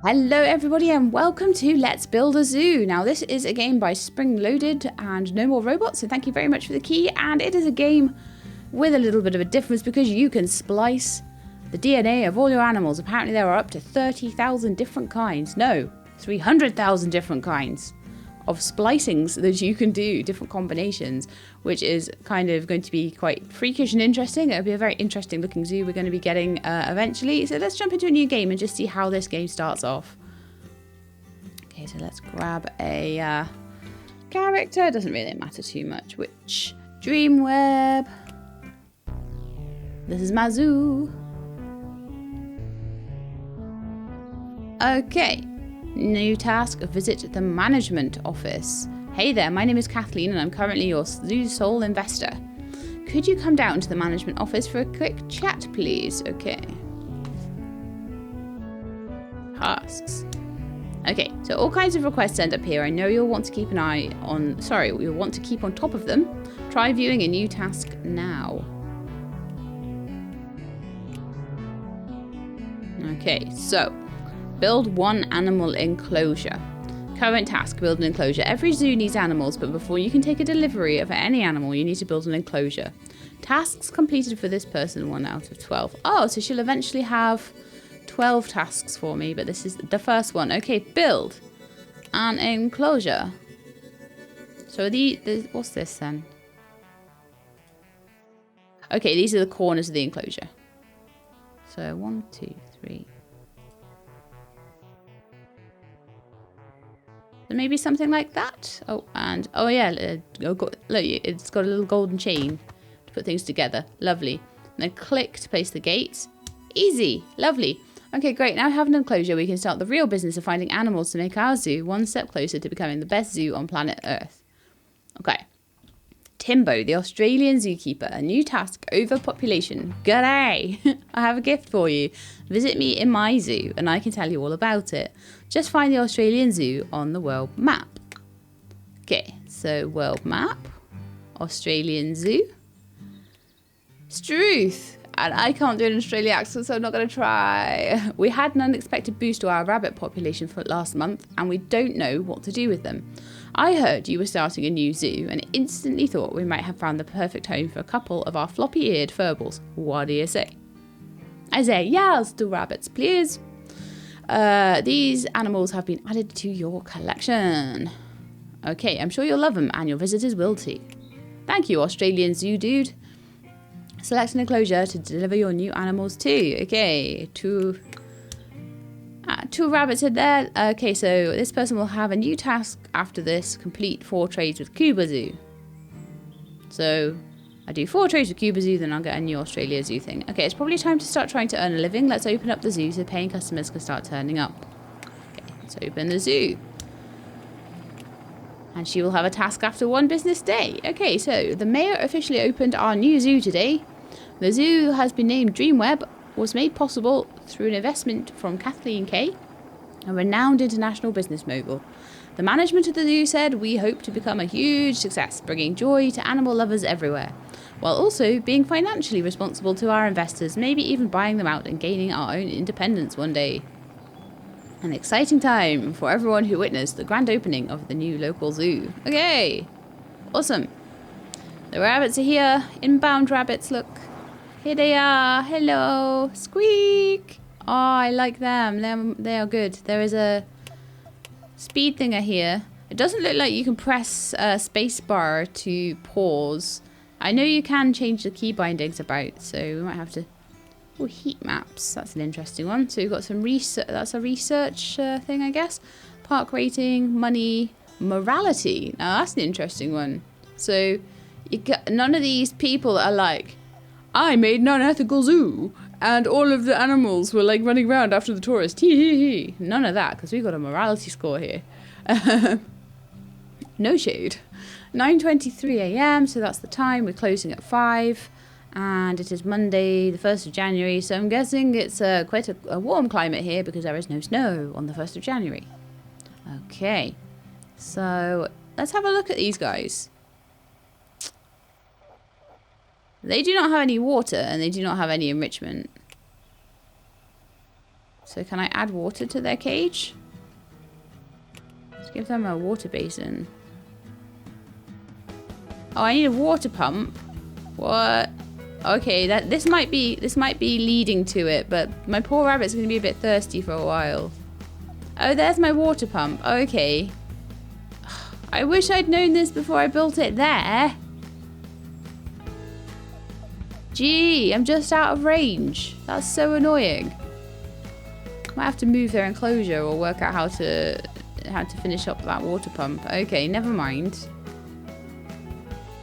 Hello everybody and welcome to Let's Build a Zoo. Now this is a game by Spring Loaded and No More Robots, so thank you very much for the key. And it is a game with a little bit of a difference because you can splice the DNA of all your animals. Apparently there are up to 30,000 different kinds, no, 300,000 different kinds of splicings that you can do, different combinations, which is kind of going to be quite freakish and interesting. It'll be a very interesting looking zoo we're going to be getting eventually. So let's jump into a new game and just see how this game starts off. Okay, so let's grab a character. Doesn't really matter too much. Which? Dreamweb. This is my zoo. Okay. New task, visit the management office. Hey there, my name is Kathleen and I'm currently your zoo's sole investor. Could you come down to the management office for a quick chat, please? Okay. Tasks. Okay, so all kinds of requests end up here. I know you'll want to keep an eye on, you'll want to keep on top of them. Try viewing a new task now. Okay, so build one animal enclosure. Current task, build an enclosure. Every zoo needs animals, but before you can take a delivery of any animal, you need to build an enclosure. Tasks completed for this person, 1 out of 12. Oh, so she'll eventually have 12 tasks for me, but this is the first one. Okay, build an enclosure. So what's this then? Okay, these are the corners of the enclosure. So 1, 2, 3. Maybe something like that. Oh, and oh yeah, look, it's got a little golden chain to put things together. Lovely. And then click to place the gates. Easy. Lovely. Okay, great. Now we have an enclosure. We can start the real business of finding animals to make our zoo one step closer to becoming the best zoo on planet Earth. Okay. Timbo, the Australian zookeeper. A new task, overpopulation. G'day! I have a gift for you. Visit me in my zoo and I can tell you all about it. Just find the Australian zoo on the world map. Okay, so world map. Australian zoo. Struth. And I can't do an Australian accent, so I'm not going to try. We had an unexpected boost to our rabbit population for last month and we don't know what to do with them. I heard you were starting a new zoo and instantly thought we might have found the perfect home for a couple of our floppy-eared furballs. What do you say? I say, yes, 2 rabbits, please. These animals have been added to your collection. Okay, I'm sure you'll love them and your visitors will too. Thank you, Australian zoo dude. Select an enclosure to deliver your new animals to. Okay, 2 rabbits in there. Okay, so this person will have a new task after this. Complete 4 trades with Cuba Zoo. So I do 4 trades with Cuba Zoo, then I'll get a new Australia Zoo thing. Okay, it's probably time to start trying to earn a living. Let's open up the zoo so paying customers can start turning up. Okay, let's open the zoo. And she will have a task after 1 business day. Okay, so the mayor officially opened our new zoo today. The zoo has been named Dreamweb, was made possible through an investment from Kathleen Kay, a renowned international business mogul. The management of the zoo said, we hope to become a huge success, bringing joy to animal lovers everywhere, while also being financially responsible to our investors, maybe even buying them out and gaining our own independence one day. An exciting time for everyone who witnessed the grand opening of the new local zoo. Okay, awesome. The rabbits are here, inbound rabbits, look. Here they are. Hello. Squeak. Oh, I like them. They are good. There is a speed thinger here. It doesn't look like you can press space bar to pause. I know you can change the key bindings about, so we might have to... Oh, heat maps. That's an interesting one. So we've got some research. That's a research thing, I guess. Park rating, money, morality. Now, that's an interesting one. So none of these people are like... I made an unethical zoo, and all of the animals were like running around after the tourist. Hee. None of that, because we've got a morality score here. No shade. 9:23 a.m, so that's the time. We're closing at 5, and it is Monday, the 1st of January, so I'm guessing it's quite a warm climate here because there is no snow on the 1st of January. Okay, so let's have a look at these guys. They do not have any water and they do not have any enrichment. So can I add water to their cage? Let's give them a water basin. Oh, I need a water pump. What? Okay, this might be leading to it, but my poor rabbit's going to be a bit thirsty for a while. Oh, there's my water pump. Okay. I wish I'd known this before I built it there. Gee, I'm just out of range. That's so annoying. Might have to move their enclosure or work out how to finish up that water pump. Okay, never mind.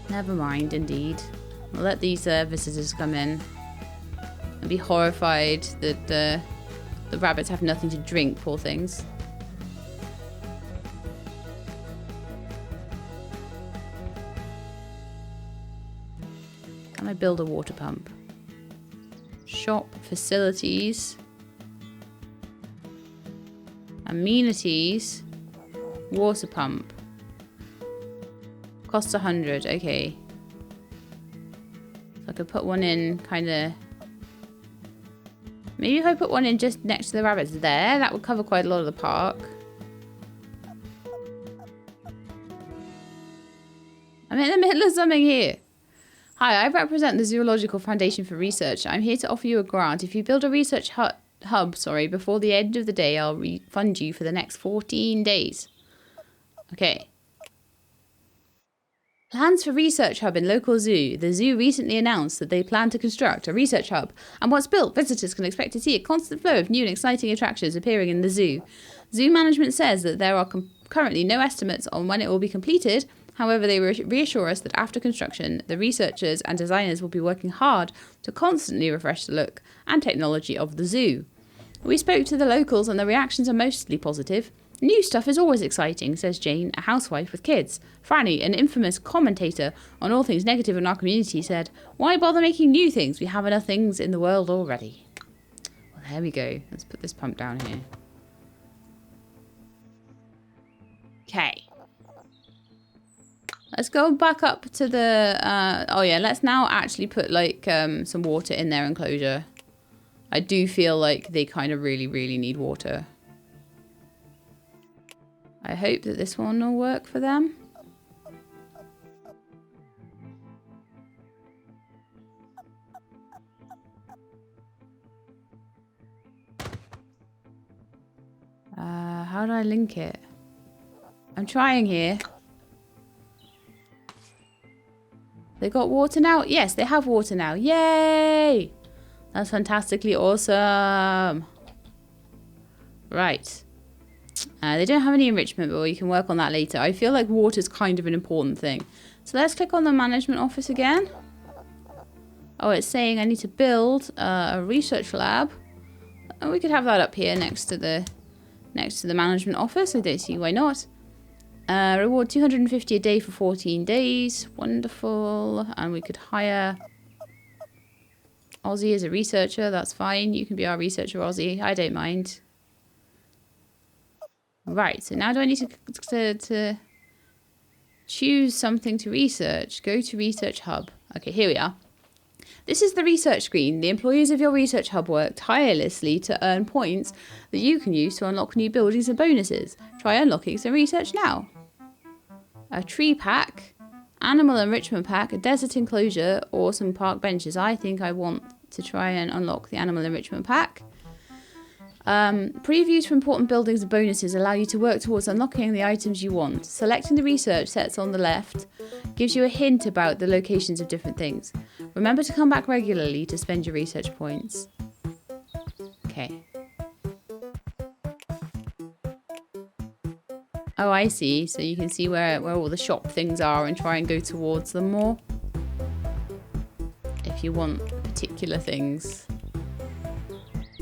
Never mind, indeed. I'll let these visitors come in and be horrified that the rabbits have nothing to drink, poor things. Can I build a water pump? Shop facilities. Amenities. Water pump. Costs 100, okay. So I could put one in kind of... Maybe if I put one in just next to the rabbits there, that would cover quite a lot of the park. I'm in the middle of something here. Hi, I represent the Zoological Foundation for Research. I'm here to offer you a grant. If you build a research hub, before the end of the day, I'll refund you for the next 14 days. Okay. Plans for research hub in local zoo. The zoo recently announced that they plan to construct a research hub. And once built, visitors can expect to see a constant flow of new and exciting attractions appearing in the zoo. Zoo management says that there are currently no estimates on when it will be completed. However, they reassure us that after construction, the researchers and designers will be working hard to constantly refresh the look and technology of the zoo. We spoke to the locals and the reactions are mostly positive. New stuff is always exciting, says Jane, a housewife with kids. Franny, an infamous commentator on all things negative in our community, said, "Why bother making new things? We have enough things in the world already." Well, there we go. Let's put this pump down here. Okay. Let's go back up to the... oh yeah, let's now actually put like some water in their enclosure. I do feel like they kind of really, really need water. I hope that this one will work for them. How do I link it? I'm trying here. They got water now? Yes, they have water now. Yay! That's fantastically awesome. Right. They don't have any enrichment, but we can work on that later. I feel like water's kind of an important thing. So let's click on the management office again. Oh, it's saying I need to build a research lab. And we could have that up here next to the management office. I don't see why not. Reward 250 a day for 14 days. Wonderful. And we could hire Ozzy as a researcher. That's fine. You can be our researcher, Ozzy. I don't mind. Right. So now do I need to choose something to research? Go to Research Hub. Okay, here we are. This is the research screen. The employees of your research hub work tirelessly to earn points that you can use to unlock new buildings and bonuses. Try unlocking some research now. A tree pack, animal enrichment pack, a desert enclosure, or some park benches. I think I want to try and unlock the animal enrichment pack. Previews for important buildings and bonuses allow you to work towards unlocking the items you want. Selecting the research sets on the left gives you a hint about the locations of different things. Remember to come back regularly to spend your research points. Okay. Oh, I see. So you can see where all the shop things are and try and go towards them more. If you want particular things.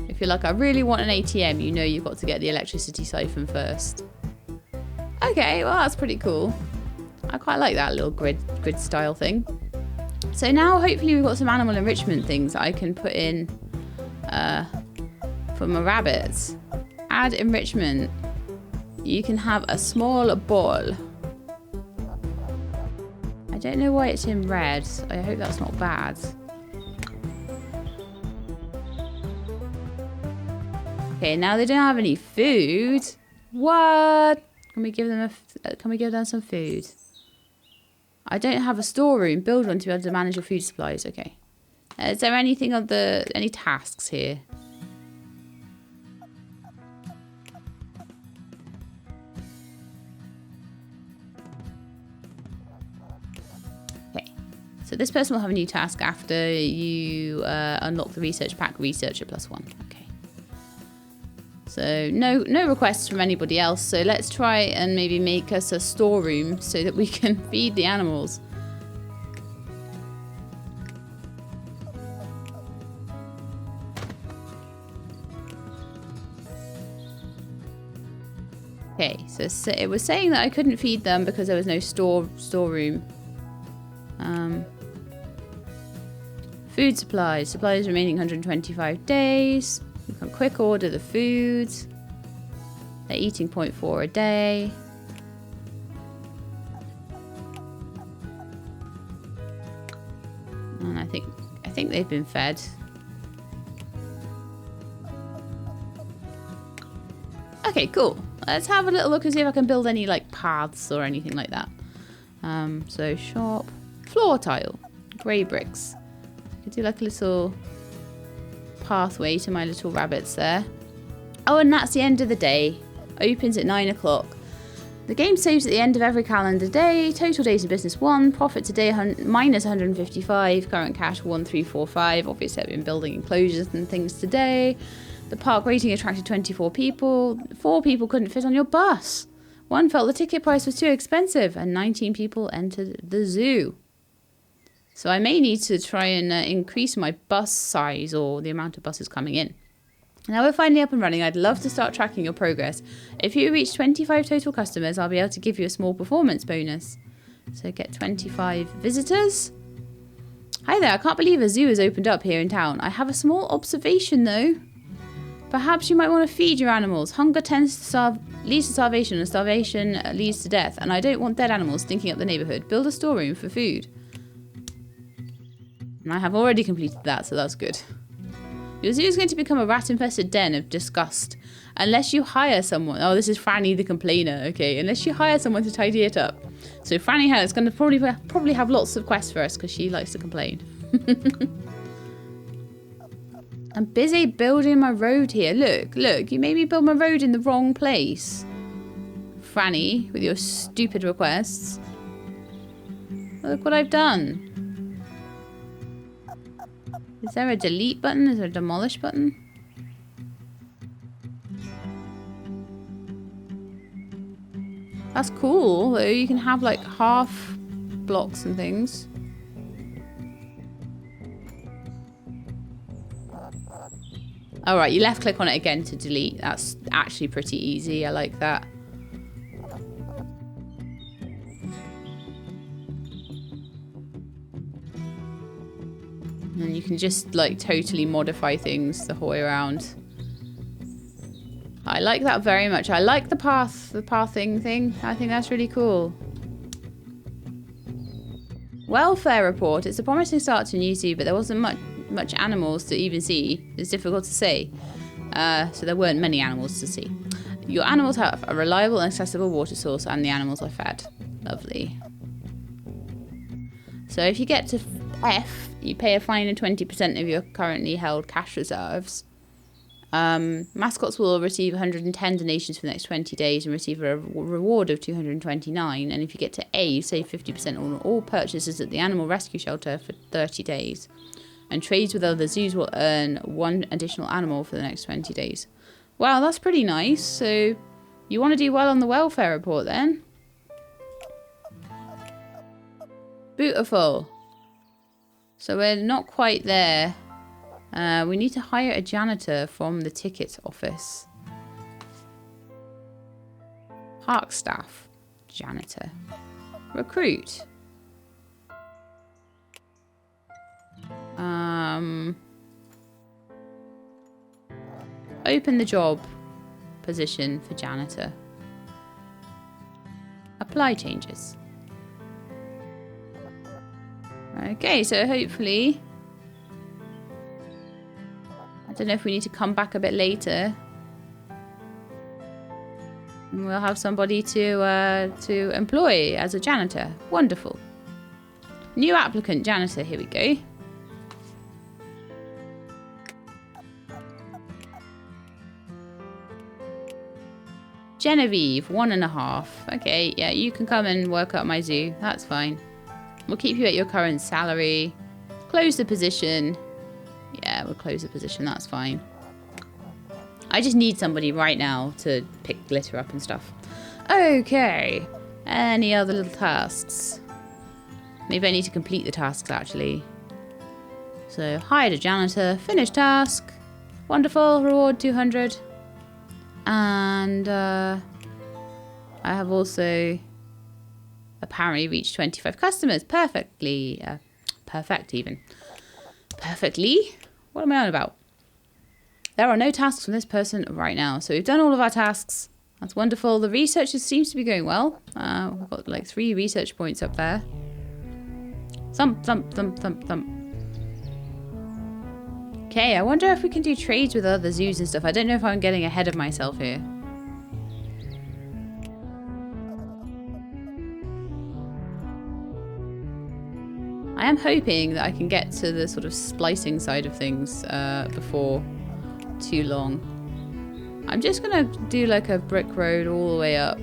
If you're like, I really want an ATM, you know you've got to get the electricity siphon first. Okay, well that's pretty cool. I quite like that little grid style thing. So now hopefully we've got some animal enrichment things that I can put in for my rabbits. Add enrichment. You can have a small ball. I don't know why it's in red. I hope that's not bad. Okay, now they don't have any food. What? Can we give them some food? I don't have a storeroom. Build one to be able to manage your food supplies. Okay. Is there anything on any tasks here? Okay. So this person will have a new task after you unlock the research pack. Researcher +1. Okay. So no requests from anybody else. So let's try and maybe make us a storeroom so that we can feed the animals. Okay, so it was saying that I couldn't feed them because there was no storeroom. Food supplies. Supplies remaining 125 days. You can quick order the foods. They're eating 0.4 a day. And I think they've been fed. Okay, cool. Let's have a little look and see if I can build any like paths or anything like that. So shop, floor tile, grey bricks. I could do like a little pathway to my little rabbits there. Oh, and that's the end of the day. Opens at 9 o'clock. The game saves at the end of every calendar day. Total days in business 1. Profit today minus 155. Current cash 1345. Obviously, I've been building enclosures and things today. The park rating attracted 24 people. 4 people couldn't fit on your bus. 1 felt the ticket price was too expensive. And 19 people entered the zoo. So I may need to try and increase my bus size or the amount of buses coming in. Now we're finally up and running. I'd love to start tracking your progress. If you reach 25 total customers, I'll be able to give you a small performance bonus. So get 25 visitors. Hi there, I can't believe a zoo has opened up here in town. I have a small observation though. Perhaps you might want to feed your animals. Hunger leads to starvation, and starvation leads to death. And I don't want dead animals stinking up the neighbourhood. Build a storeroom for food. And I have already completed that, so that's good. Your zoo is going to become a rat-infested den of disgust. Unless you hire someone. Oh, this is Franny the complainer. Okay, unless you hire someone to tidy it up. So Franny is going to probably have lots of quests for us because she likes to complain. I'm busy building my road here. Look, you made me build my road in the wrong place. Franny, with your stupid requests. Look what I've done. Is there a delete button? Is there a demolish button? That's cool, though. You can have like half blocks and things. Alright, you left click on it again to delete. That's actually pretty easy. I like that. And you can just like totally modify things the whole way around. I like that very much. I like the pathing thing. I think that's really cool. Welfare report. It's a promising start to a new zoo, but there wasn't much animals to even see. It's difficult to say. So there weren't many animals to see. Your animals have a reliable and accessible water source, and the animals are fed. Lovely. So if you get to F, you pay a fine of 20% of your currently held cash reserves. Mascots will receive 110 donations for the next 20 days and receive a reward of 229. And if you get to A, you save 50% on all purchases at the animal rescue shelter for 30 days. And trades with other zoos will earn 1 additional animal for the next 20 days. Wow, that's pretty nice. So you want to do well on the welfare report then? Beautiful. So we're not quite there. We need to hire a janitor from the ticket office. Park staff. Janitor. Recruit. Open the job position for janitor. Apply changes. Okay, so hopefully... I don't know if we need to come back a bit later. And we'll have somebody to employ as a janitor. Wonderful. New applicant janitor. Here we go. Genevieve, 1.5. Okay, yeah, you can come and work at my zoo. That's fine. We'll keep you at your current salary. Close the position. Yeah, we'll close the position. That's fine. I just need somebody right now to pick glitter up and stuff. Okay. Any other little tasks? Maybe I need to complete the tasks, actually. So, hired a janitor. Finished task. Wonderful. Reward 200. And I have also apparently reached 25 customers. Perfectly. Perfect, even. Perfectly? What am I on about? There are no tasks from this person right now. So we've done all of our tasks. That's wonderful. The research seems to be going well. We've got like 3 research points up there. Thump, thump, thump, thump, thump. Okay, I wonder if we can do trades with other zoos and stuff. I don't know if I'm getting ahead of myself here. I am hoping that I can get to the sort of splicing side of things before too long. I'm just gonna do like a brick road all the way up.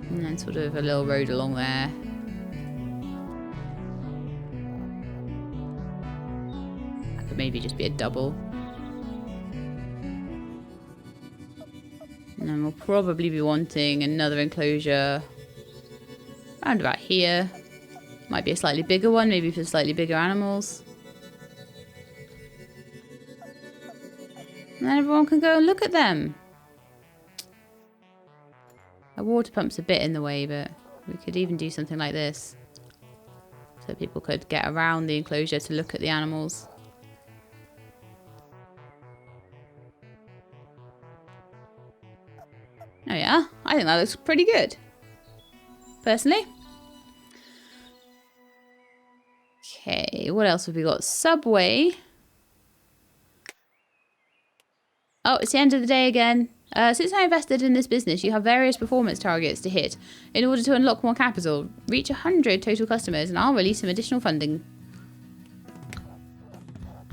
And then sort of a little road along there. That could maybe just be a double. And then we'll probably be wanting another enclosure around about here. Might be a slightly bigger one, maybe for slightly bigger animals. And then everyone can go and look at them. A water pump's a bit in the way, but we could even do something like this. So people could get around the enclosure to look at the animals. Oh yeah, I think that looks pretty good. Personally. Okay, what else have we got? Subway. Oh, it's the end of the day again. Since I invested in this business, you have various performance targets to hit. In order to unlock more capital, reach 100 total customers and I'll release some additional funding.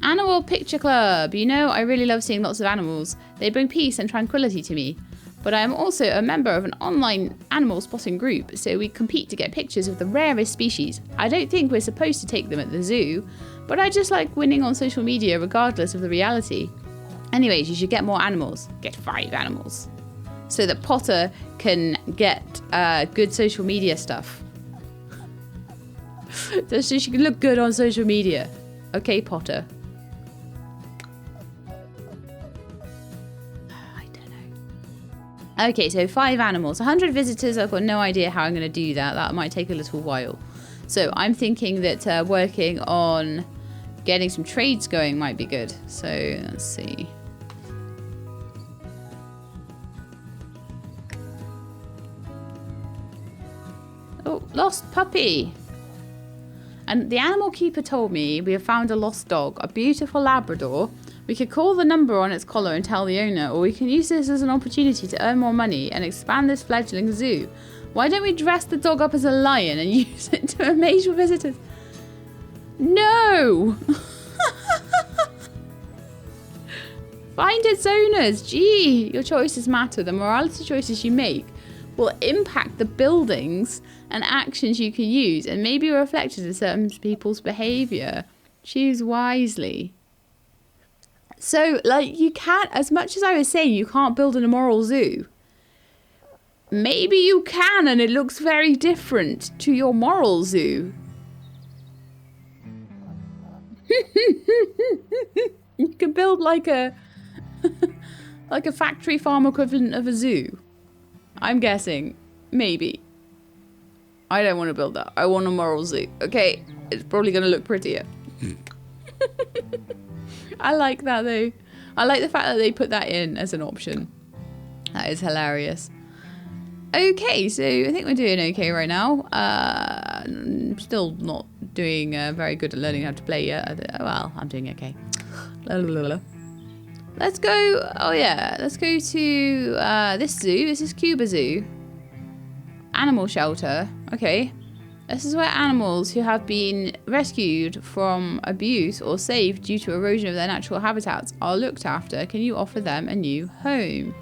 Animal Picture Club. You know, I really love seeing lots of animals. They bring peace and tranquility to me. But I am also a member of an online animal spotting group, so we compete to get pictures of the rarest species. I don't think we're supposed to take them at the zoo, but I just like winning on social media regardless of the reality. Anyways, you should get more animals. Get 5 animals. So that Potter can get good social media stuff. So she can look good on social media. Okay, Potter. Okay, so 5 animals. 100 visitors. I've got no idea how I'm going to do that. That might take a little while. So I'm thinking that working on getting some trades going might be good. So let's see. Oh, lost puppy. And the animal keeper told me we have found a lost dog, a beautiful Labrador. We could call the number on its collar and tell the owner, or we can use this as an opportunity to earn more money and expand this fledgling zoo. Why don't we dress the dog up as a lion and use it to amaze your visitors? No! Find its owners. Gee, your choices matter. The morality choices you make will impact the buildings and actions you can use and may be reflected in certain people's behaviour. Choose wisely. So, like, you can't, as much as I was saying, you can't build an immoral zoo. Maybe you can, and it looks very different to your moral zoo. You can build like a like a factory farm equivalent of a zoo. I'm guessing. Maybe. I don't want to build that. I want a moral zoo. Okay, it's probably going to look prettier. I like that though. I like the fact that they put that in as an option. That is hilarious. Okay, so I think we're doing okay right now. Still not doing very good at learning how to play yet. Well, I'm doing okay. Let's go. Oh yeah, let's go to this zoo. This is Cuba Zoo. Animal shelter. Okay. This is where animals who have been rescued from abuse or saved due to erosion of their natural habitats are looked after. Can you offer them a new home?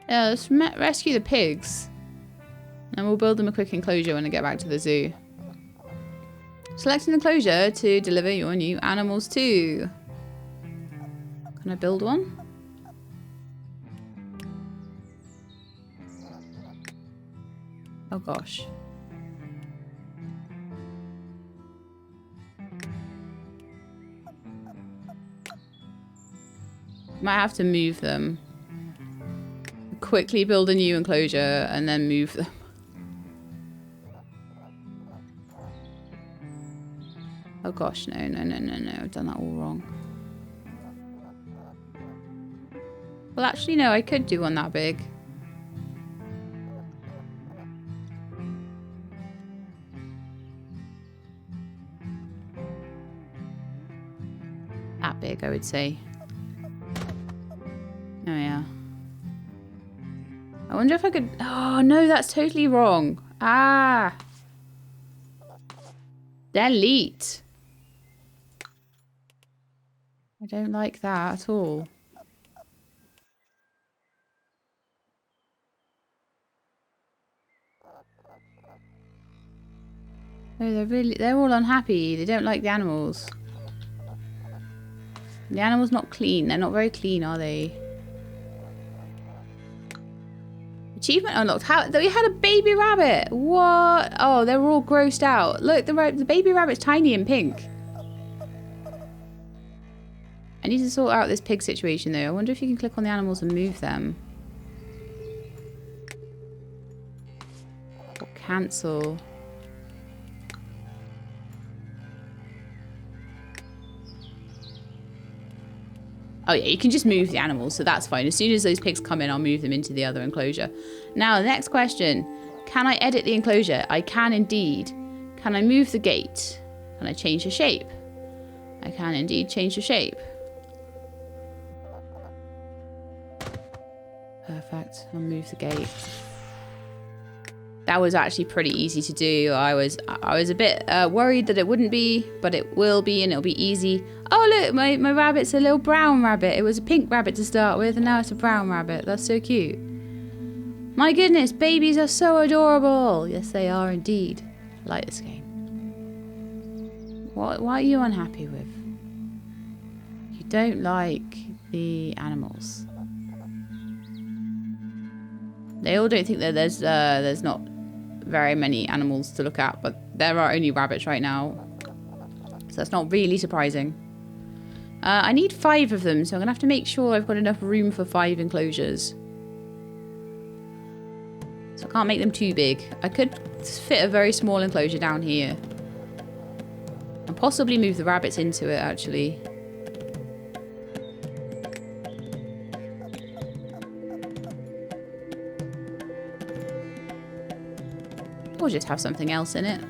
Yeah, let's rescue the pigs. And we'll build them a quick enclosure when I get back to the zoo. Select an enclosure to deliver your new animals to. Can I build one? Oh gosh. Might have to move them. Quickly build a new enclosure and then move them. Oh gosh, no, no, no, no, no. I've done that all wrong. Well, actually, no, I could do one that big. That big, I would say. Oh, yeah. I wonder if I could... Oh, no, that's totally wrong. Ah. Delete. I don't like that at all. No, they're all unhappy. They don't like the animals. The animal's not clean. They're not very clean, are they? Achievement unlocked. How? We had a baby rabbit. What? Oh, they were all grossed out. Look, the baby rabbit's tiny and pink. I need to sort out this pig situation, though. I wonder if you can click on the animals and move them. Or cancel. Oh yeah, you can just move the animals, so that's fine. As soon as those pigs come in, I'll move them into the other enclosure. Now, the next question. Can I edit the enclosure? I can indeed. Can I move the gate? Can I change the shape? I can indeed change the shape. Perfect. I'll move the gate. That was actually pretty easy to do. I was a bit worried that it wouldn't be, but it will be, and it'll be easy. Oh look, my rabbit's a little brown rabbit. It was a pink rabbit to start with, and now it's a brown rabbit. That's so cute. My goodness, babies are so adorable. Yes, they are indeed. I like this game. What are you unhappy with? You don't like the animals. They all don't think that there's not very many animals to look at, but there are only rabbits right now. So that's not really surprising. I need 5 of them, so I'm going to have to make sure I've got enough room for 5 enclosures. So I can't make them too big. I could fit a very small enclosure down here. And possibly move the rabbits into it, actually. Or just have something else in it.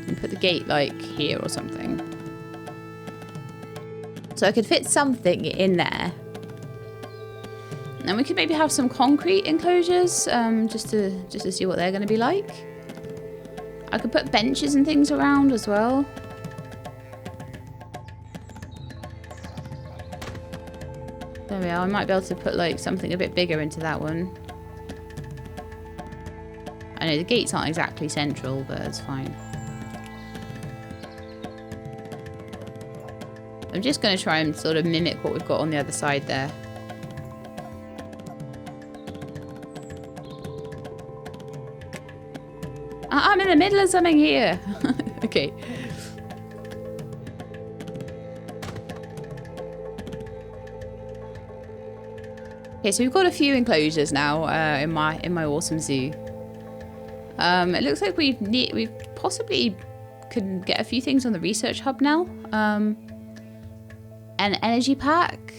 And put the gate, like, here or something. So I could fit something in there. And we could maybe have some concrete enclosures, just to see what they're going to be like. I could put benches and things around as well. There we are. I might be able to put, like, something a bit bigger into that one. I know the gates aren't exactly central, but it's fine. I'm just going to try and sort of mimic what we've got on the other side there. I'm in the middle of something here. Okay. Okay, so we've got a few enclosures now in my awesome zoo. It looks like we've possibly could get a few things on the research hub now. An energy pack,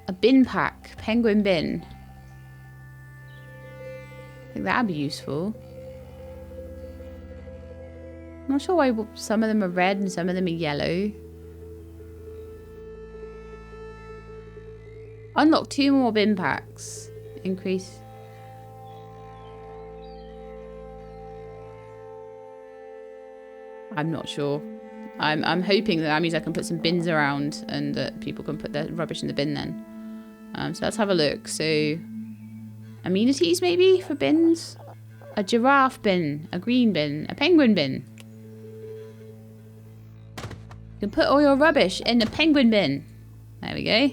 a bin pack, penguin bin. I think that'd be useful. I'm not sure why some of them are red and some of them are yellow. Unlock 2 more bin packs. Increase. I'm not sure. I'm hoping that means I can put some bins around and that people can put their rubbish in the bin then. So let's have a look. So, amenities maybe for bins? A giraffe bin, a green bin, a penguin bin. You can put all your rubbish in the penguin bin. There we go.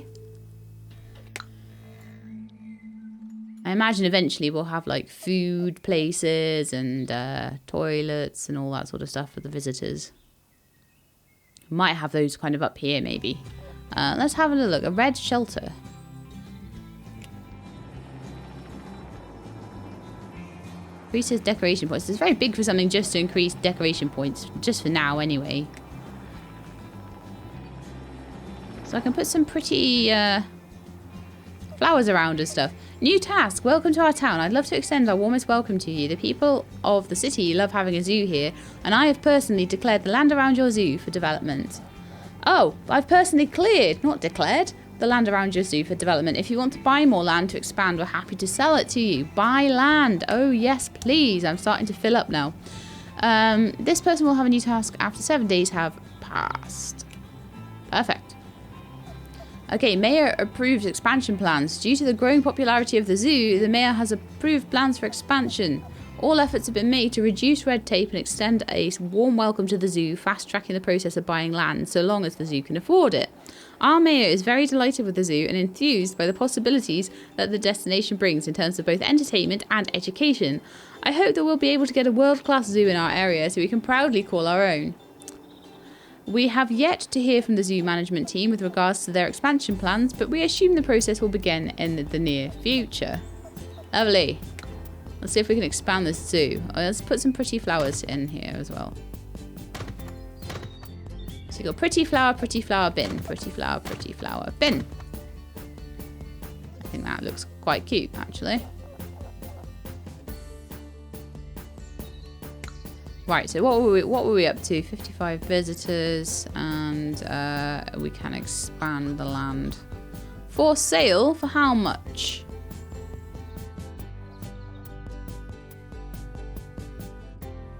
I imagine eventually we'll have like food places and toilets and all that sort of stuff for the visitors. Might have those kind of up here maybe. Let's have a look. A red shelter. Increases decoration points. It's very big for something just to increase decoration points. Just for now anyway. So I can put some pretty flowers around and stuff. New task. Welcome to our town. I'd love to extend our warmest welcome to you. The people of the city love having a zoo here, and I have personally declared the land around your zoo for development. Oh, I've personally cleared, not declared, the land around your zoo for development. If you want to buy more land to expand, we're happy to sell it to you. Buy land. Oh, yes, please. I'm starting to fill up now. This person will have a new task after 7 days have passed. Perfect. Okay, Mayor approves expansion plans. Due to the growing popularity of the zoo, the Mayor has approved plans for expansion. All efforts have been made to reduce red tape and extend a warm welcome to the zoo, fast-tracking the process of buying land so long as the zoo can afford it. Our Mayor is very delighted with the zoo and enthused by the possibilities that the destination brings in terms of both entertainment and education. I hope that we'll be able to get a world-class zoo in our area so we can proudly call our own. We have yet to hear from the zoo management team with regards to their expansion plans, but we assume the process will begin in the near future. Lovely. Let's see if we can expand this zoo. Let's put some pretty flowers in here as well. So you got pretty flower bin, pretty flower bin. I think that looks quite cute actually. Right, so what were we up to? 55 visitors, and we can expand the land. For sale, for how much?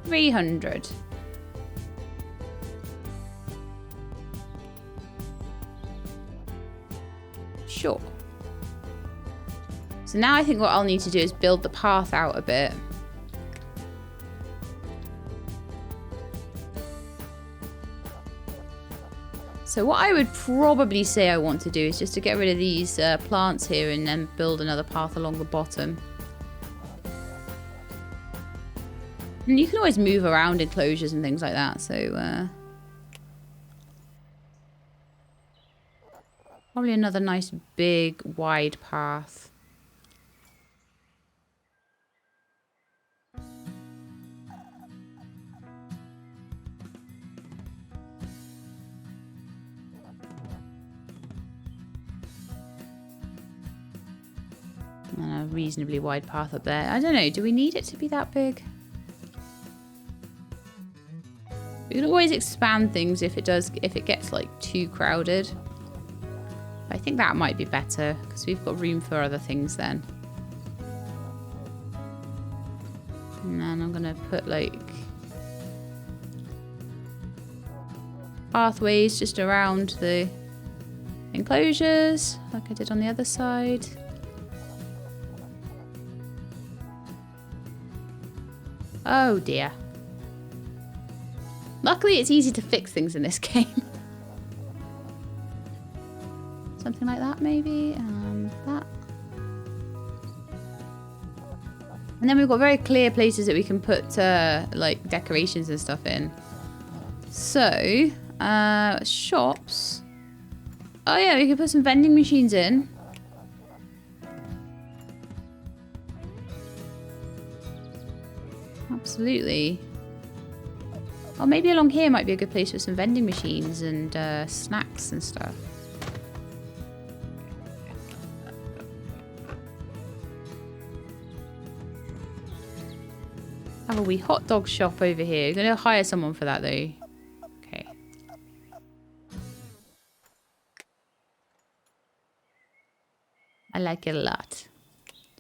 $300. Sure. So now I think what I'll need to do is build the path out a bit. So what I would probably say I want to do is just to get rid of these plants here and then build another path along the bottom. And you can always move around enclosures and things like that, so probably another nice big wide path. And a reasonably wide path up there. I don't know, do we need it to be that big? We can always expand things if it gets like too crowded. But I think that might be better because we've got room for other things then. And then I'm gonna put like pathways just around the enclosures like I did on the other side. Oh dear. Luckily it's easy to fix things in this game. Something like that maybe, and that. And then we've got very clear places that we can put like decorations and stuff in. So, shops. Oh yeah, we can put some vending machines in. Absolutely. Or maybe along here might be a good place for some vending machines and snacks and stuff. Have a wee hot dog shop over here. You're going to hire someone for that though. Okay. like it a lot.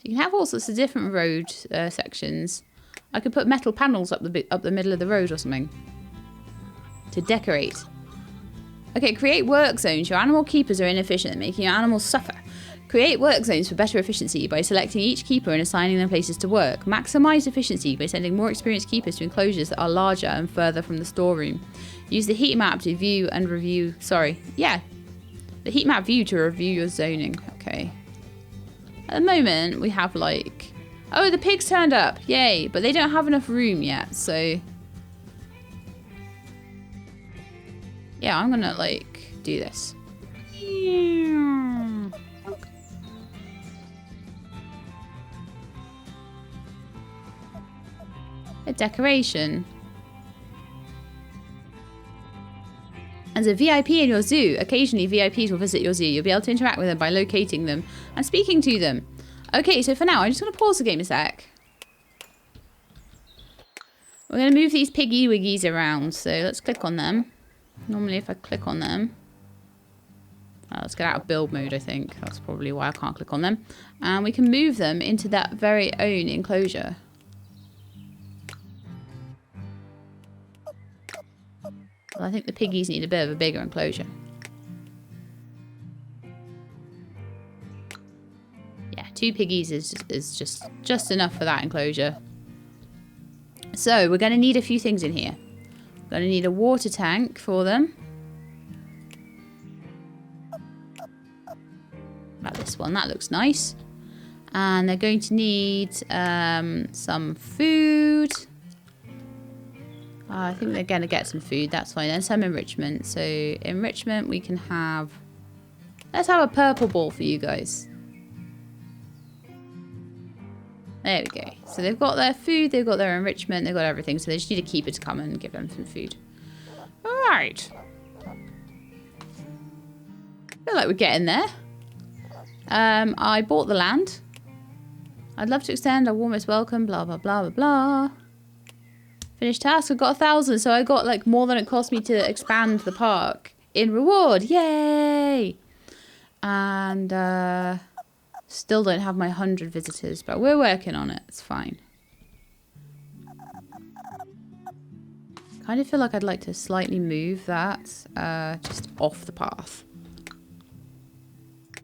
You can have all sorts of different road sections. I could put metal panels up the middle of the road or something to decorate. Okay, create work zones. Your animal keepers are inefficient, making your animals suffer. Create work zones for better efficiency by selecting each keeper and assigning them places to work. Maximize efficiency by sending more experienced keepers to enclosures that are larger and further from the storeroom. Use the heat map to view and review... Sorry. Yeah. The heat map view to review your zoning. Okay. At the moment, we have like... Oh, the pigs turned up. Yay. But they don't have enough room yet, so... Yeah, I'm gonna like do this. A decoration. As a VIP in your zoo, occasionally VIPs will visit your zoo. You'll be able to interact with them by locating them and speaking to them. Okay, so for now, I'm just going to pause the game a sec. We're going to move these piggy wiggies around. So let's click on them. Normally if I click on them... let's get out of build mode, I think. That's probably why I can't click on them. And we can move them into that very own enclosure. Well, I think the piggies need a bit of a bigger enclosure. Yeah, 2 piggies is just enough for that enclosure. So we're going to need a few things in here. We're going to need a water tank for them. About this one, that looks nice. And they're going to need some food. I think they're going to get some food, that's fine. Then some enrichment. So enrichment we can have... Let's have a purple ball for you guys. There we go. So they've got their food, they've got their enrichment, they've got everything. So they just need a keeper to come and give them some food. Alright. Feel like we're getting there. I bought the land. I'd love to extend a warmest welcome, blah, blah, blah, blah, blah. Finished task, I got 1,000, so I got like more than it cost me to expand the park in reward. Yay! And still don't have my 100 visitors, but we're working on it. It's fine. Kind of feel like I'd like to slightly move that just off the path.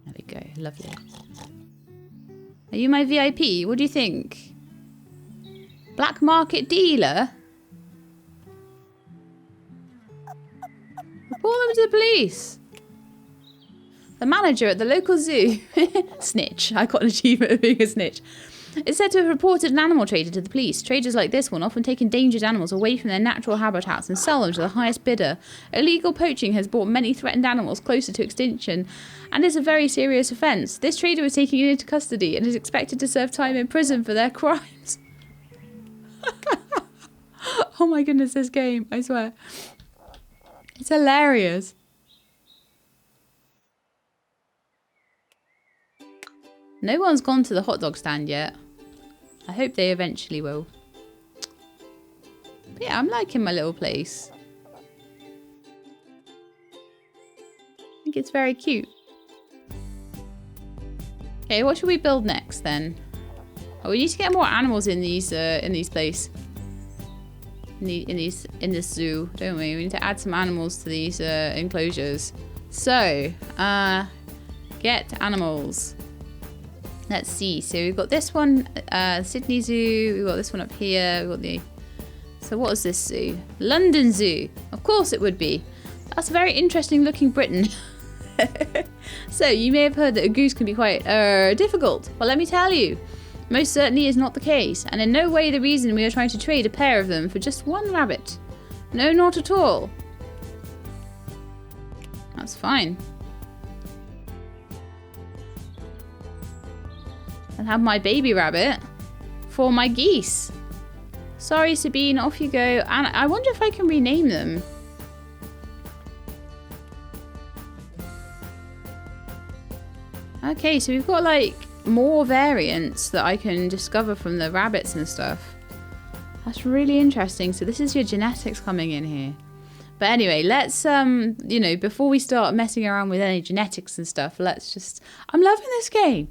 There we go. Lovely. Are you my VIP? What do you think? Black market dealer? Report them to the police. The manager at the local zoo. Snitch. I got an achievement of being a snitch. It's said to have reported an animal trader to the police. Traders like this one often take endangered animals away from their natural habitats and sell them to the highest bidder. Illegal poaching has brought many threatened animals closer to extinction and is a very serious offence. This trader was taken into custody and is expected to serve time in prison for their crimes. Oh my goodness, this game, I swear. It's hilarious. No one's gone to the hot dog stand yet. I hope they eventually will. But yeah, I'm liking my little place. I think it's very cute. Okay, what should we build next then? Oh, we need to get more animals in these places. In this zoo, don't we? We need to add some animals to these enclosures. So, get animals. Let's see. So we've got this one, Sydney Zoo. We've got this one up here. We've got the... So what is this zoo? London Zoo. Of course it would be. That's a very interesting looking Britain. So you may have heard that a goose can be quite difficult. Well, let me tell you. Most certainly is not the case. And in no way the reason we are trying to trade a pair of them for just one rabbit. No, not at all. That's fine. And have my baby rabbit for my geese. Sorry, Sabine, off you go. And I wonder if I can rename them. Okay, so we've got like more variants that I can discover from the rabbits and stuff. That's really interesting. So this is your genetics coming in here. But anyway, let's, you know, before we start messing around with any genetics and stuff, let's just... I'm loving this game.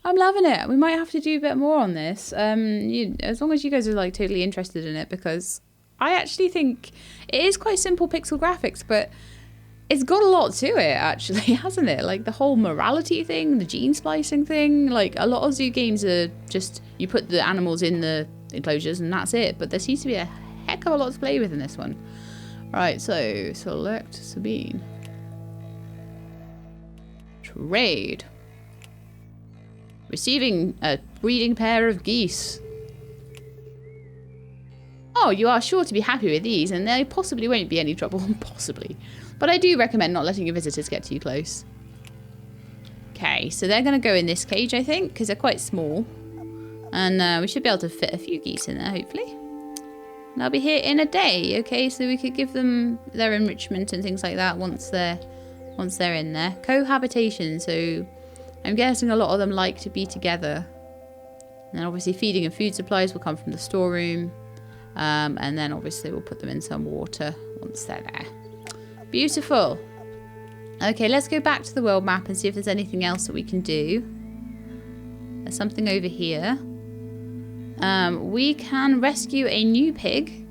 I'm loving it. We might have to do a bit more on this. As long as you guys are like totally interested in it, because I actually think it is quite simple pixel graphics, but it's got a lot to it actually, hasn't it? Like the whole morality thing, the gene splicing thing. Like a lot of zoo games are just, you put the animals in the enclosures and that's it. But there seems to be a heck of a lot to play with in this one. Right, so select Sabine. Trade. Receiving a breeding pair of geese. Oh, you are sure to be happy with these, and there possibly won't be any trouble. Possibly. But I do recommend not letting your visitors get too close. Okay, so they're going to go in this cage, I think, because they're quite small. And we should be able to fit a few geese in there, hopefully. And they'll be here in a day, okay? So we could give them their enrichment and things like that once they're in there. Cohabitation, so I'm guessing a lot of them like to be together. And then obviously feeding and food supplies will come from the storeroom. And then obviously we'll put them in some water once they're there. Beautiful. Okay, let's go back to the world map and see if there's anything else that we can do. There's something over here. We can rescue a new pig.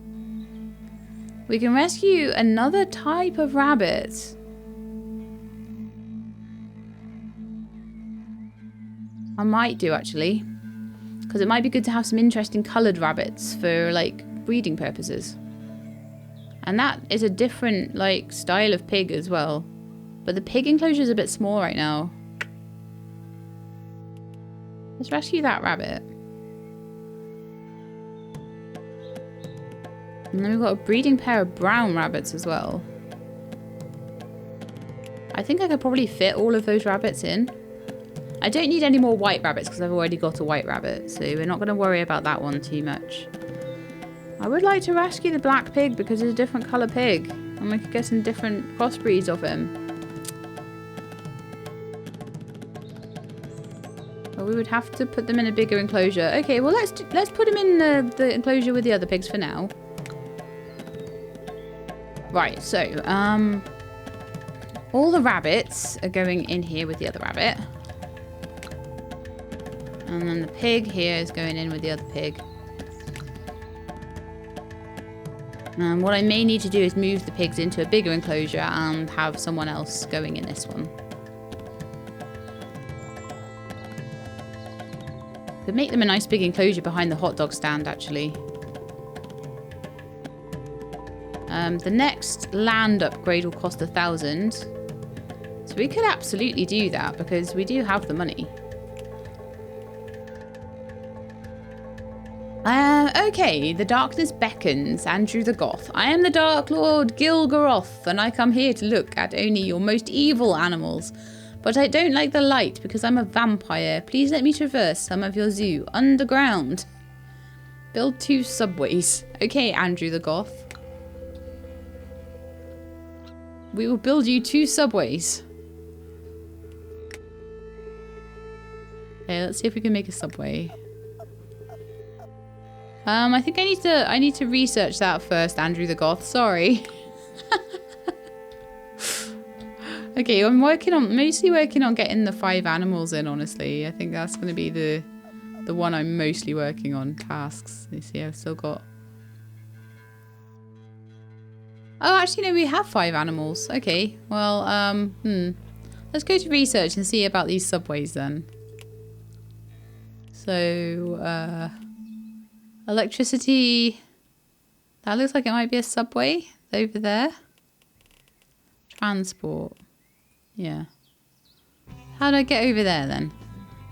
We can rescue another type of rabbit. I might do actually, because it might be good to have some interesting coloured rabbits for like breeding purposes. And that is a different like style of pig as well. But the pig enclosure is a bit small right now. Let's rescue that rabbit. And then we've got a breeding pair of brown rabbits as well. I think I could probably fit all of those rabbits in. I don't need any more white rabbits because I've already got a white rabbit, so we're not going to worry about that one too much. I would like to rescue the black pig because it's a different colour pig, and we could get some different crossbreeds of him. But we would have to put them in a bigger enclosure. Okay, well let's put him in the enclosure with the other pigs for now. Right, so all the rabbits are going in here with the other rabbit. And then the pig here is going in with the other pig. And what I may need to do is move the pigs into a bigger enclosure and have someone else going in this one. Could make them a nice big enclosure behind the hot dog stand, actually. The next land upgrade will cost 1,000. So we could absolutely do that because we do have the money. Okay, the darkness beckons, Andrew the Goth. I am the Dark Lord Gilgaroth, and I come here to look at only your most evil animals. But I don't like the light because I'm a vampire. Please let me traverse some of your zoo underground. Build 2 subways. Okay, Andrew the Goth. We will build you 2 subways. Okay, let's see if we can make a subway. I think I need to research that first, Andrew the Goth. Sorry. Okay, I'm mostly working on getting the 5 animals in, honestly. I think that's going to be the one I'm mostly working on. Tasks. You see, I've still got... Oh, actually, no, we have 5 animals. Okay, well, let's go to research and see about these subways then. So, electricity. That looks like it might be a subway over there. Transport. Yeah. How do I get over there then?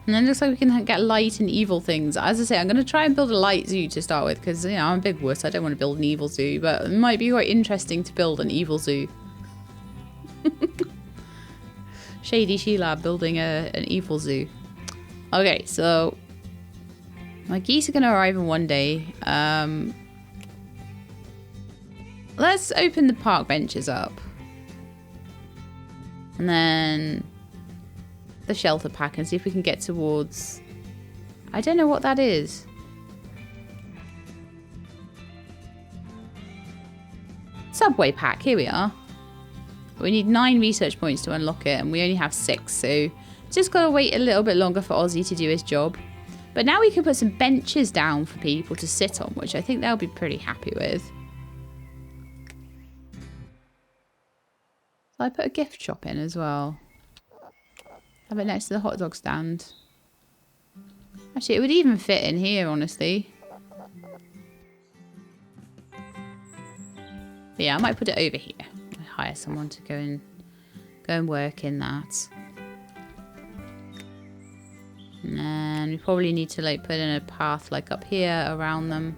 And then it looks like we can get light and evil things. As I say, I'm going to try and build a light zoo to start with because, you know, I'm a big wuss. I don't want to build an evil zoo, but it might be quite interesting to build an evil zoo. Shady Sheila building an evil zoo. Okay, so my geese are going to arrive in one day. Let's open the park benches up. And then the shelter pack and see if we can get towards... I don't know what that is. Subway pack, here we are. We need 9 research points to unlock it, and we only have 6, so just got to wait a little bit longer for Ozzy to do his job. But now we can put some benches down for people to sit on, which I think they'll be pretty happy with. So I put a gift shop in as well. Have it next to the hot dog stand. Actually, it would even fit in here, honestly. But yeah, I might put it over here. I'll hire someone to go and work in that. And then we probably need to like put in a path like up here around them.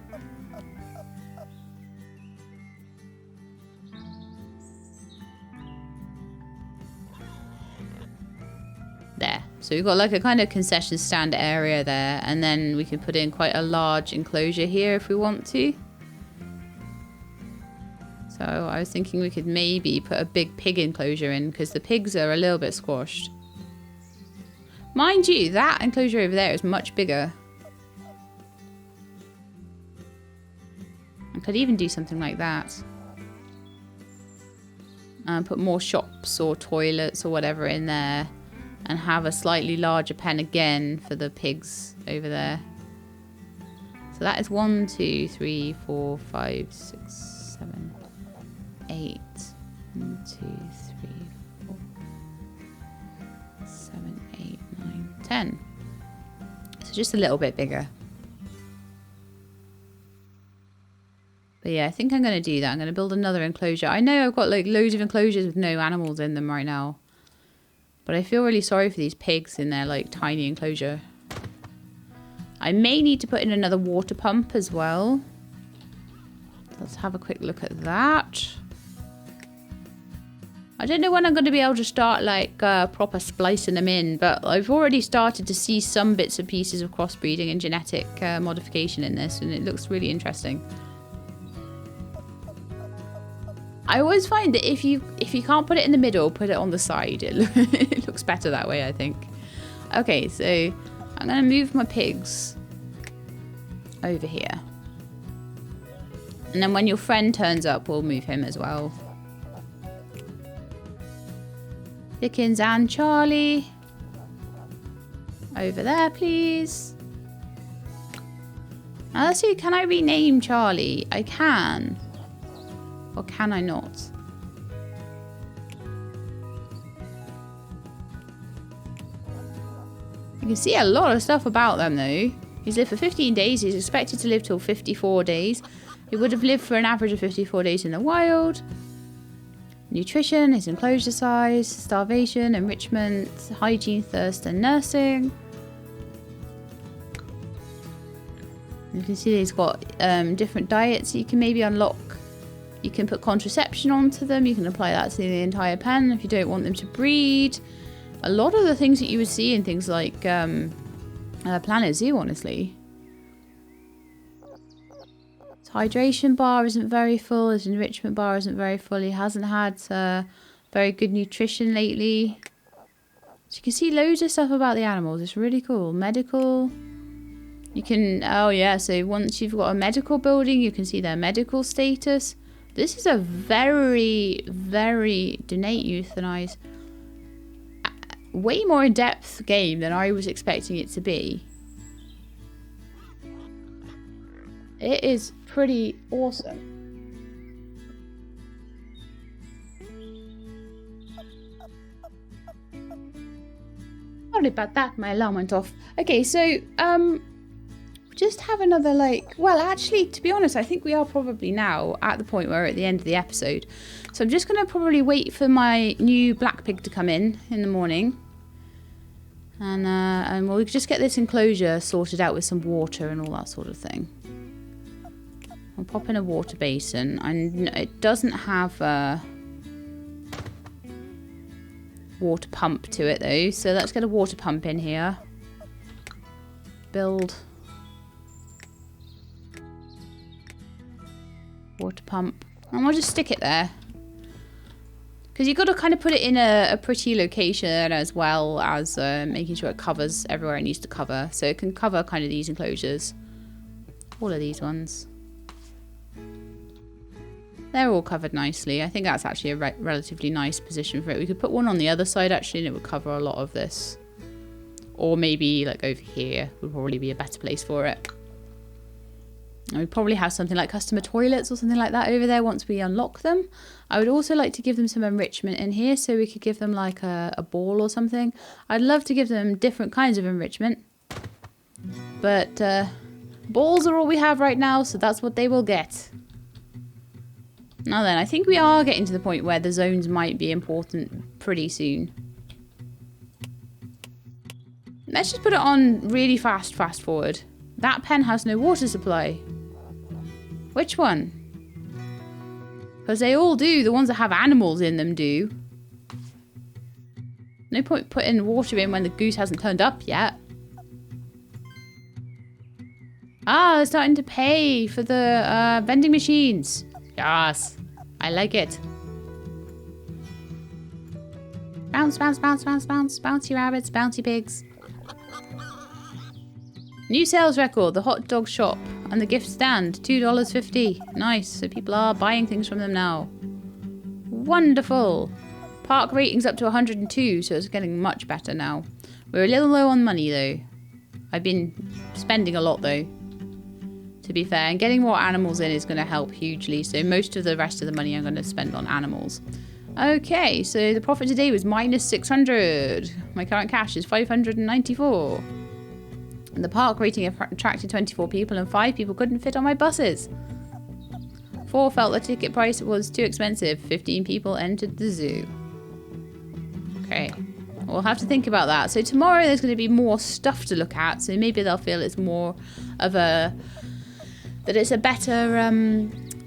There. So we've got like a kind of concession stand area there, and then we can put in quite a large enclosure here if we want to. So I was thinking we could maybe put a big pig enclosure in, because the pigs are a little bit squashed. Mind you, that enclosure over there is much bigger. I could even do something like that. And put more shops or toilets or whatever in there. And have a slightly larger pen again for the pigs over there. So that is 1, 2, 3, 4, 5, 6, 7, 8. 1, 2, 3, 4, 7, 8, 9, 10. So just a little bit bigger. But yeah, I think I'm going to do that. I'm going to build another enclosure. I know I've got like loads of enclosures with no animals in them right now. But I feel really sorry for these pigs in their like tiny enclosure. I may need to put in another water pump as well. Let's have a quick look at that. I don't know when I'm going to be able to start like proper splicing them in, but I've already started to see some bits and pieces of crossbreeding and genetic modification in this, and it looks really interesting. I always find that if you can't put it in the middle, put it on the side. It looks better that way, I think. Okay, so I'm going to move my pigs over here. And then when your friend turns up, we'll move him as well. Dickens and Charlie. Over there, please. Now let's see, can I rename Charlie? I can. Or can I not? You can see a lot of stuff about them though. He's lived for 15 days. He's expected to live till 54 days. He would have lived for an average of 54 days in the wild. Nutrition, his enclosure size, starvation, enrichment, hygiene, thirst and nursing. You can see he's got different diets you can maybe unlock. You can put contraception onto them. You can apply that to the entire pen if you don't want them to breed. A lot of the things that you would see in things like Planet Zoo, honestly. His hydration bar isn't very full. His enrichment bar isn't very full. He hasn't had very good nutrition lately. So you can see loads of stuff about the animals. It's really cool. Medical. You can, oh yeah, so once you've got a medical building, you can see their medical status. This is a very, very donate, euthanize, way more in-depth game than I was expecting it to be. It is pretty awesome. Sorry about that, my alarm went off. Okay, so, just have another like, well actually to be honest I think we are probably now at the point where we're at the end of the episode, so I'm just going to probably wait for my new black pig to come in the morning, and we'll just get this enclosure sorted out with some water and all that sort of thing. I'll pop in a water basin, and it doesn't have a water pump to it though, so let's get a water pump in here. Build water pump, and we'll just stick it there because you've got to kind of put it in a pretty location, as well as making sure it covers everywhere it needs to cover, so it can cover kind of these enclosures, all of these ones. They're all covered nicely. I think that's actually a relatively nice position for it. We could put one on the other side actually and it would cover a lot of this. Or maybe like over here would probably be a better place for it. And we'd probably have something like customer toilets or something like that over there once we unlock them. I would also like to give them some enrichment in here, so we could give them like a ball or something. I'd love to give them different kinds of enrichment. But balls are all we have right now, so that's what they will get. Now then, I think we are getting to the point where the zones might be important pretty soon. Let's just put it on really fast forward. That pen has no water supply. Which one? Because they all do. The ones that have animals in them do. No point putting water in when the goose hasn't turned up yet. Ah, they're starting to pay for the vending machines. Yes, I like it. Bounce, bounce, bounce, bounce, bounce. Bouncy rabbits, bouncy pigs. New sales record, the hot dog shop and the gift stand, $2.50. Nice, so people are buying things from them now. Wonderful. Park rating's up to 102, so it's getting much better now. We're a little low on money though. I've been spending a lot though, to be fair, and getting more animals in is going to help hugely, so most of the rest of the money I'm going to spend on animals. Okay, so the profit today was minus 600. My current cash is 594. And the park rating attracted 24 people and 5 people couldn't fit on my buses. 4 felt the ticket price was too expensive. 15 people entered the zoo. Okay, we'll have to think about that. So tomorrow there's going to be more stuff to look at, so maybe they'll feel it's more of that it's a better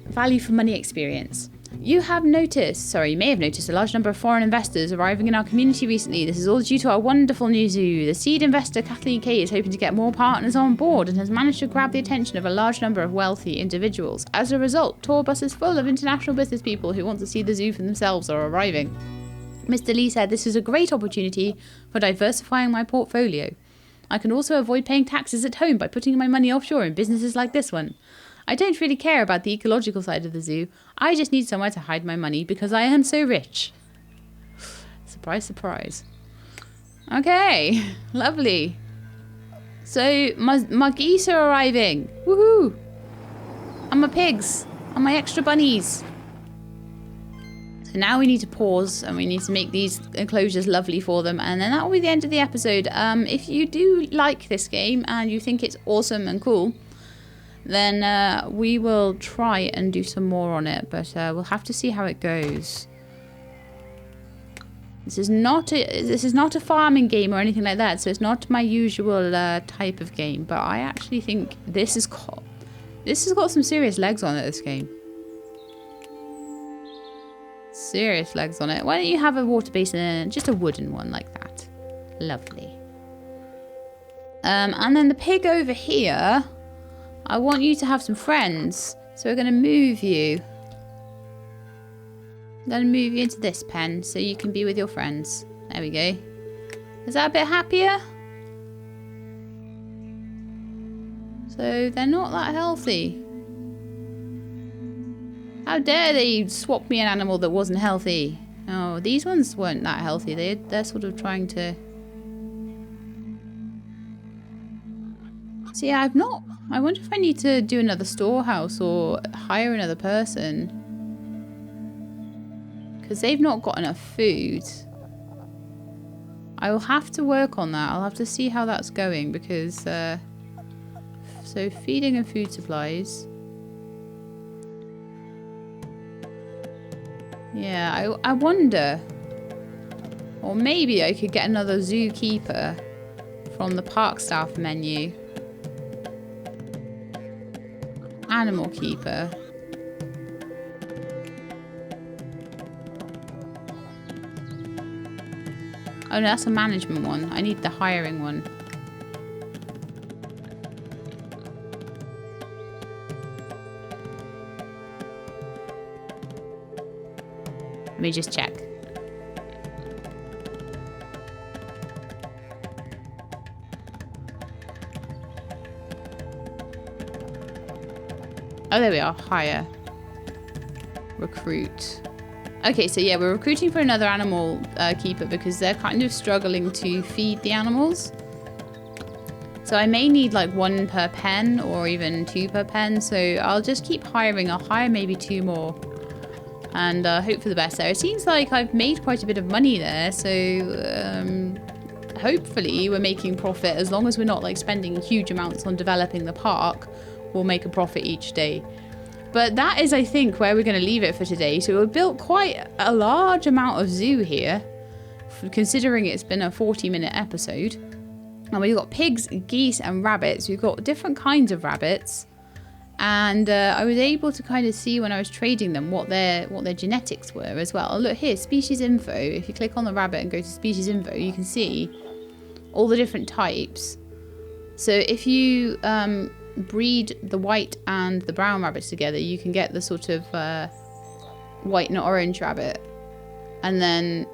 value for money experience. You may have noticed a large number of foreign investors arriving in our community recently. This is all due to our wonderful new zoo. The seed investor Kathleen Kay is hoping to get more partners on board and has managed to grab the attention of a large number of wealthy individuals. As a result, tour buses full of international business people who want to see the zoo for themselves are arriving. Mr. Lee said this is a great opportunity for diversifying my portfolio. I can also avoid paying taxes at home by putting my money offshore in businesses like this one. I don't really care about the ecological side of the zoo. I just need somewhere to hide my money because I am so rich. Surprise, surprise. Okay, lovely. So my geese are arriving. Woohoo! And my pigs. And my extra bunnies. So now we need to pause and we need to make these enclosures lovely for them. And then that will be the end of the episode. If you do like this game and you think it's awesome and cool, then we will try and do some more on it, but we'll have to see how it goes. This is not a farming game or anything like that, so it's not my usual type of game. But I actually think this has got some serious legs on it. This game, serious legs on it. Why don't you have a water basin and just a wooden one like that? Lovely. And then the pig over here. I want you to have some friends, so we're going to move you. I'm going to move you into this pen so you can be with your friends. There we go. Is that a bit happier? So they're not that healthy. How dare they swap me an animal that wasn't healthy? Oh, these ones weren't that healthy. They're sort of trying to... See, I wonder if I need to do another storehouse or hire another person. Because they've not got enough food. I will have to work on that. I'll have to see how that's going because... so feeding and food supplies. Yeah, I wonder. Or maybe I could get another zookeeper from the park staff menu. Animal keeper. Oh no, that's a management one. I need the hiring one. Let me just check. Oh, there we are. Hire. recruit. Okay, so yeah, we're recruiting for another animal keeper because they're kind of struggling to feed the animals. So I may need like 1 per pen or even 2 per pen. So I'll just keep hiring. I'll hire maybe 2 more and hope for the best there. It seems like I've made quite a bit of money there. So hopefully we're making profit. As long as we're not like spending huge amounts on developing the park, we'll make a profit each day. But that is, I think, where we're going to leave it for today. So we've built quite a large amount of zoo here, considering it's been a 40-minute episode. And we've got pigs, geese and rabbits. We've got different kinds of rabbits. And I was able to kind of see when I was trading them what their genetics were as well. Oh, look here, species info. If you click on the rabbit and go to species info, you can see all the different types. So if you breed the white and the brown rabbits together, you can get the sort of white and orange rabbit. And then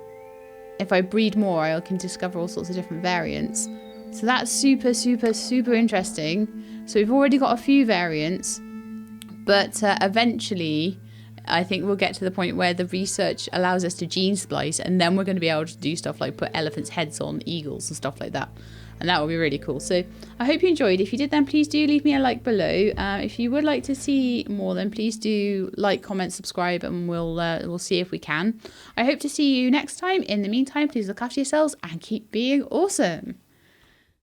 if I breed more, I can discover all sorts of different variants. So that's super, super, super interesting. So we've already got a few variants, but eventually I think we'll get to the point where the research allows us to gene splice, and then we're going to be able to do stuff like put elephants' heads on eagles and stuff like that. And that will be really cool. So I hope you enjoyed. If you did, then please do leave me a like below. If you would like to see more, then please do like, comment, subscribe, and we'll see if we can. I hope to see you next time. In the meantime, please look after yourselves and keep being awesome.